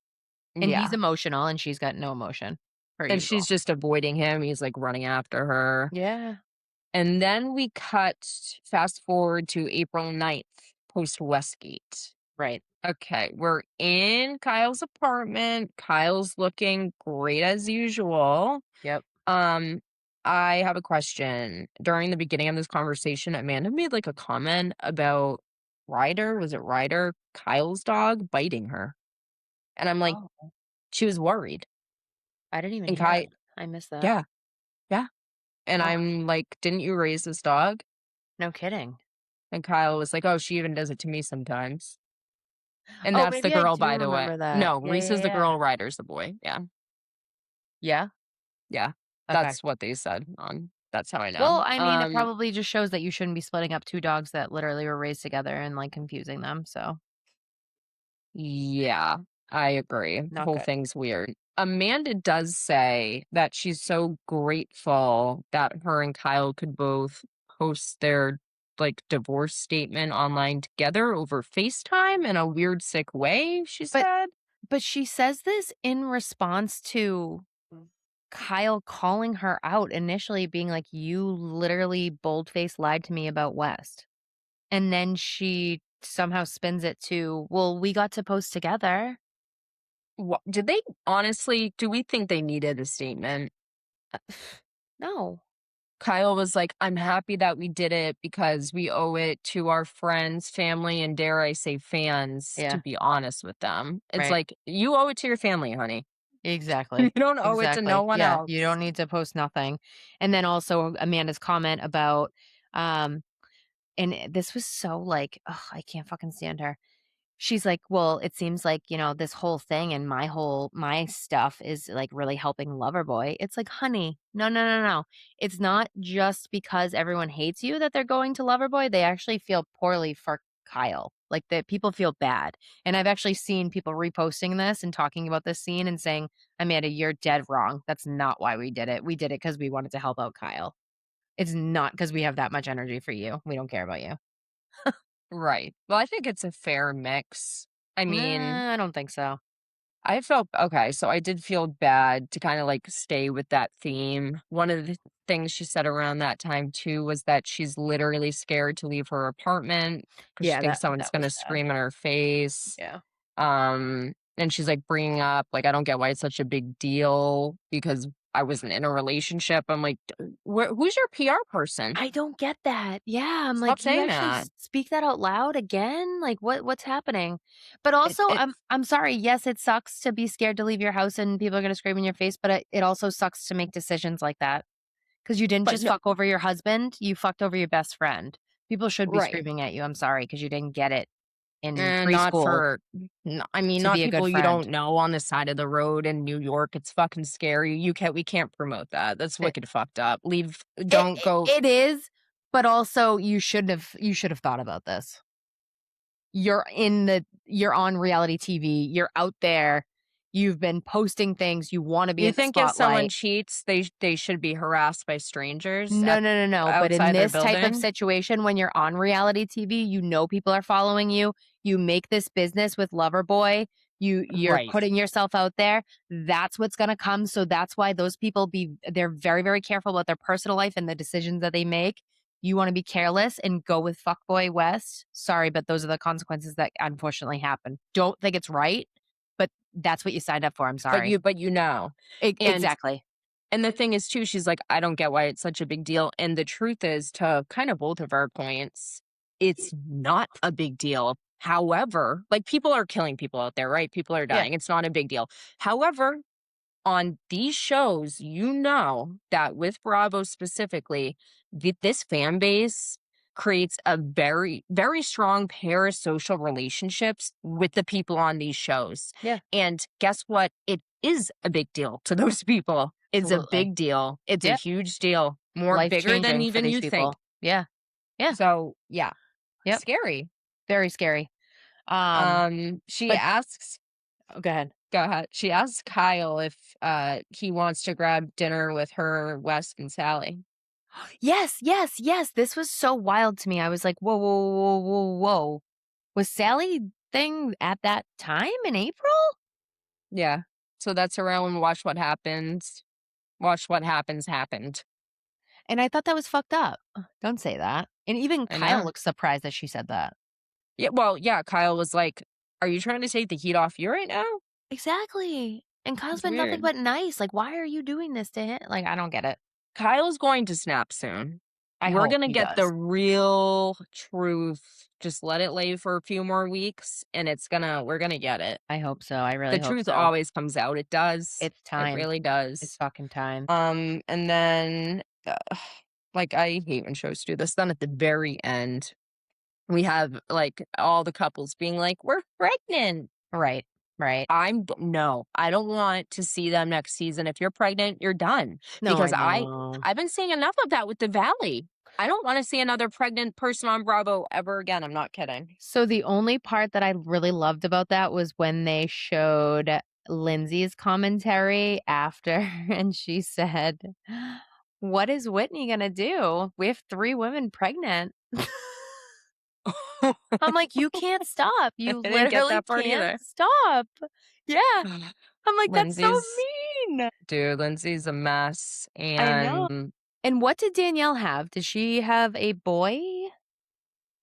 And he's Yeah, emotional, and she's got no emotion, per and usual. she's just avoiding him, he's, like, running after her. Yeah. And then we cut fast forward to April 9th, post Westgate. Right. Okay, we're in Kyle's apartment. Kyle's looking great as usual. Yep. Um, I have a question. During the beginning of this conversation, Amanda made like a comment about Ryder, was it Ryder, Kyle's dog biting her. And I'm like, Oh, she was worried. I didn't even And hear that. Kai, I missed that. yeah, yeah. And Oh, I'm like, didn't you raise this dog? no kidding. And Kyle was like, oh, she even does it to me sometimes. And Oh, that's the maybe I girl, do by the way. remember that. No, Yeah, Reese yeah, is the yeah. girl, Ryder's the boy. Yeah. Yeah? Yeah, Okay. that's what they said on That's How I Well, Know. I mean, it probably just shows that you shouldn't be splitting up 2 dogs that literally were raised together and, like, confusing them, so Yeah, I agree. The not whole good. thing's weird. Amanda does say that she's so grateful that her and Kyle could both post their, like, divorce statement online together over FaceTime in a weird, sick way, she But said. she says this in response to Kyle calling her out initially being like, "You literally bold-faced lied to me about West." And then she somehow spins it to, "Well, we got to post together." Did they honestly, do we think they needed a statement? Uh, no. Kyle was like, "I'm happy that we did it because we owe it to our friends, family, and dare I say fans to Yeah, be honest with them." It's right. like, you owe it to your family, honey. You Exactly. don't owe it to no Exactly. one Yeah, you else. don't need to post nothing. And then also Amanda's comment about, um this was so like, ugh, I can't fucking stand her. She's like, "Well, it seems like, this whole thing and my stuff is, like, really helping Loverboy." It's like, "Honey, no, no, no, no. It's not just because everyone hates you that they're going to Loverboy. They actually feel poorly for Kyle. Like, that people feel bad." And I've actually seen people reposting this and talking about this scene and saying, "Amanda, you're dead wrong. That's not why we did it. We did it because we wanted to help out Kyle. It's not because we have that much energy for you. We don't care about you." Right. Well, I think it's a fair mix. I mean, Nah, I don't think so. I felt okay, so I did feel bad to kinda, like, stay with that theme. One of the things she said around that time too was that she's literally scared to leave her apartment because she Yeah, thinks that someone's was gonna sad. scream in her face. Yeah. And she's, like, bringing up, like, "I don't get why it's such a big deal because I wasn't in a relationship." I'm like, who's your PR person? I don't get that. Yeah, I'm like, Stop "Can you saying actually that." speak that out loud again? Like, what's happening?" But also, It I'm sorry, yes, it sucks to be scared to leave your house and people are gonna scream in your face, but it also sucks to make decisions like that because you didn't but just no, fuck over your husband, you fucked over your best friend. People should be right. screaming at you, I'm sorry, because you didn't get it. in Not preschool for I mean, to not be a good people you friend. don't know on the side of the road in New York, it's fucking scary, we can't promote that, that's It wicked fucked up, leave it don't go it is, but also you should have thought about this. You're on reality TV, you're out there, you've been posting things, you wanna be You in the think if someone spotlight. cheats, they should be harassed by strangers No, at no, no, no, but in outside their this type of building? situation, when you're on reality TV, you know people are following you, you make this business with Loverboy, you're Right. putting yourself out there, that's what's gonna come, so that's why those people they're very, very careful about their personal life and the decisions that they make. You wanna be careless and go with fuckboy West, sorry, but those are the consequences that unfortunately happen. Don't think it's right, but that's what you signed up for, I'm sorry. But you know, and Exactly. And the thing is too, she's like, "I don't get why it's such a big deal," and the truth is, to kind of both of our points, it's not a big deal. However, like, people are killing people out there, right? People are Yeah, dying, it's not a big deal. However, on these shows, you know that with Bravo specifically, this fan base creates a very, very strong parasocial relationships with the people on these shows. yeah, And guess what? It is a big deal to those people. It's a absolutely. big deal. It's a Yeah, huge deal, more life bigger than changing for even these you think. people. Yeah, yeah, So yeah, yep, scary. very scary. Um, She but asks oh, go ahead. Go ahead. She asks Kyle if, he wants to grab dinner with her, Wes, and Sally. Yes, yes, yes, this was so wild to me. I was like, "Whoa, whoa, whoa, whoa, whoa." Was Sally thing at that time in April? Yeah. So that's around Watch What Happens. Watch What Happens happened. And I thought that was fucked up. Don't say that. And even I Kyle know. looks surprised that she said that. Yeah, well, yeah, Kyle was like, "Are you trying to take the heat off you right now?" Exactly. And Kyle's It's been nothing weird. but nice. Like, why are you doing this to him? Like, I don't get it. Kyle's going to snap soon. I We're hope gonna he get the does. real truth. Just let it lay for a few more weeks, and we're gonna get it. I hope so. I really The hope truth so. always comes out. It does. It's It time. really It's does. fucking time. And then, like, I hate when shows do this. Then at the very end, we have like all the couples being like, "We're pregnant." Right. Right. No, I don't want to see them next season. If you're pregnant, you're done. No, I Because know. I've been seeing enough of that with the Valley. I don't want to see another pregnant person on Bravo ever again. I'm not kidding. So the only part that I really loved about that was when they showed Lindsay's commentary after, and she said, "What is Whitney gonna do? We have 3 women pregnant." I'm like, "You can't stop. I You didn't get literally that part can't either. stop." Yeah. I'm like, "That's so Lindsay's mean." Lindsay's a mess. I know. And And what did Danielle have? Did she have a boy?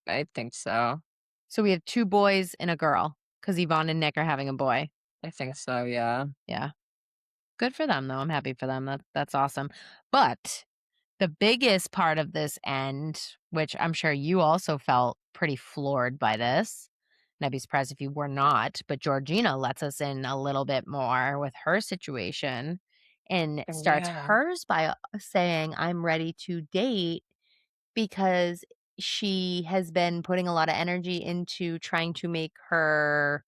I think so. So we have 2 boys and a girl, because Yvonne and Nick are having a boy. I think so. Yeah. Yeah. Good for them, though. I'm happy for them. That's awesome. But the biggest part of this end, which I'm sure you also felt pretty floored by this, and I'd be surprised if you were not, but Georgina lets us in a little bit more with her situation and Oh, starts yeah. hers by saying, "I'm ready to date," because she has been putting a lot of energy into trying to make her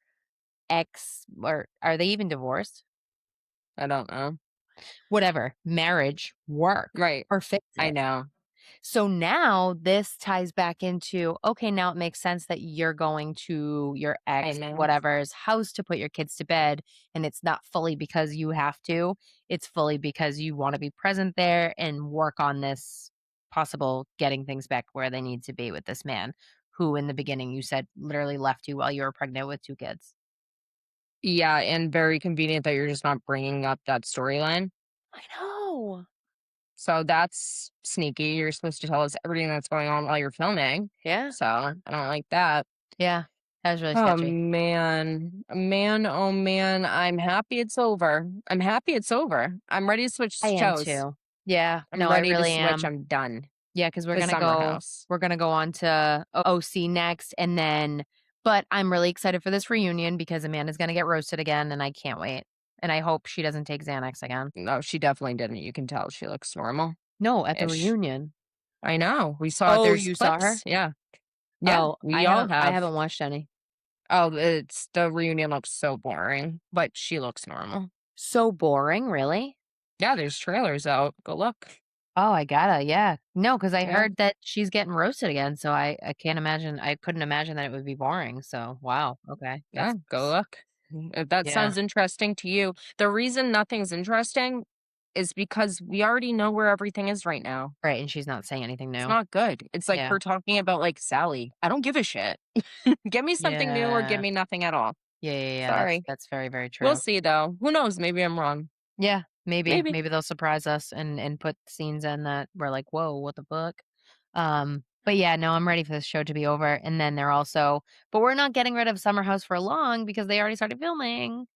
ex, or are they even divorced? I don't know. Whatever, marriage work Right. or fix I it. know. So now this ties back into, okay, now it makes sense that you're going to your I ex know. whatever's house to put your kids to bed, and it's not fully because you have to, it's fully because you want to be present there and work on this possible getting things back where they need to be with this man who in the beginning you said literally left you while you were pregnant with 2 kids. Yeah, and very convenient that you're just not bringing up that storyline. I know. So that's sneaky. You're supposed to tell us everything that's going on while you're filming. Yeah. So I don't like that. Yeah. That was really Oh sketchy. man. Man, oh man. I'm happy it's over. I'm happy it's over. I'm ready to switch I am shows. too. Yeah. I'm No, I ready to really switch. am. I'm done. Yeah, because The summer house. we're gonna go on to OC next, and then but I'm really excited for this reunion because Amanda's gonna get roasted again, and I can't wait. And I hope she doesn't take Xanax again. No, she definitely didn't. You can tell she looks normal No, at the ish. reunion. I know. We saw Oh, there's you saw her? clips. Yeah. Yeah. Oh, We all I have. haven't watched any. Oh, it's the reunion looks so boring, but she looks normal. So boring, really? Yeah, there's trailers out. Go look. Oh, I gotta, yeah. No, because I Yeah, heard that she's getting roasted again, so I can't imagine I couldn't imagine that it would be boring, so wow, okay, yeah, that's go look. If that yeah, sounds interesting to you, the reason nothing's interesting is because we already know where everything is right now. right, and she's not saying anything It's new. not good. It's like Yeah. her talking about like Sally. I don't give a shit. Give me something new or give Yeah. me nothing at all. Yeah, Sorry. that's very, very We'll true. see though. Who knows? Maybe I'm wrong. Yeah, Maybe. maybe they'll surprise us and put scenes in that we're like, "Whoa, what the fuck?" But yeah, no, I'm ready for this show to be over, and then they're also but we're not getting rid of Summer House for long because they already started filming.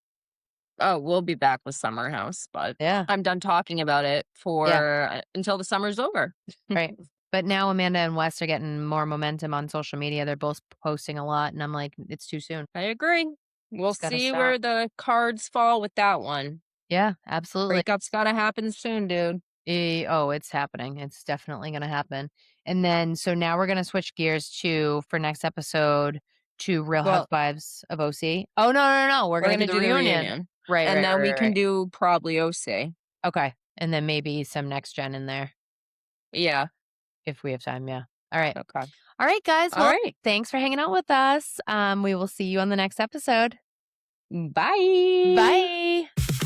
Oh, we'll be back with Summer House, but Yeah, I'm done talking about it yeah, for until the summer's over. right. But now Amanda and Wes are getting more momentum on social media. They're both posting a lot, and I'm like, "It's too soon. I agree. We'll It's gotta see stop." where the cards fall with that one. Yeah, absolutely. Breakup's gotta happen soon, dude. Oh, it's happening. It's definitely gonna happen. And then so now we're gonna switch gears to for next episode to Real Well, Housewives of OC. Oh no, we're we're gonna do gonna the do the reunion. reunion, Right, and right, then right, we right, can right. do probably OC. Okay. And then maybe some next gen in there Yeah. if we have time, yeah. All right. Okay. All right, guys. All Well, right. thanks for hanging out with us. We will see you on the next episode. Bye. Bye.